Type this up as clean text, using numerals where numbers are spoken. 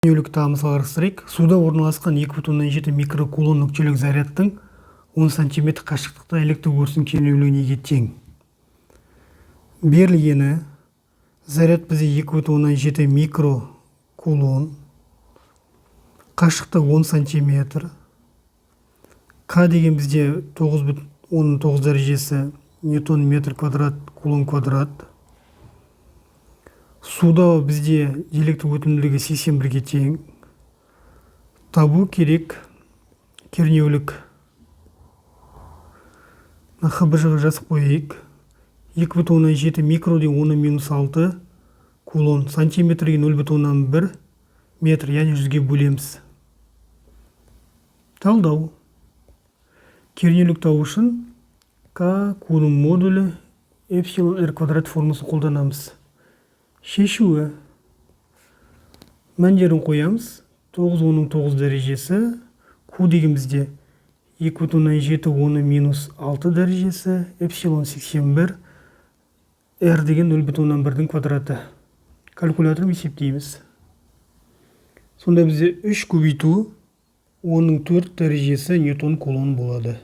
Күнделікті мысал қарастырайық. Суда орналасқан 2,7 микрокулон нүктелік зарядтың 10 см қашықтықта электр өрісінің кернеулігіне тең. Берілгені заряд бізде 2,7 микрокулон, қашықтық 10 см. К деген бізде 9,9 дәрежесі ньютон метр квадрат кулон квадрат. Суда бізде электр өтімділігі 81-ге тең. Табу керек кернеулік. ХБЖ-ға жазып қойайық. 2,7 микро де 10-6 кулон, сантиметрге 0,1 метр, яғни 100-ге бөлеміз. Талдау. Кернеулік табу үшін К Q-ның модулі эпсилон R квадрат формусын қолданамыз. Шешуі. Мәндерін қоямыз. 9,9 дәрежесі. Q деген бізде 2,7 дәрежесі. Эпсилон 81. R деген 0,1-дің квадраты. Калькуляторым есептейміз. Сонда бізде 3 көбейту 10-ның 4 дәрежесі ньютон кулон болады.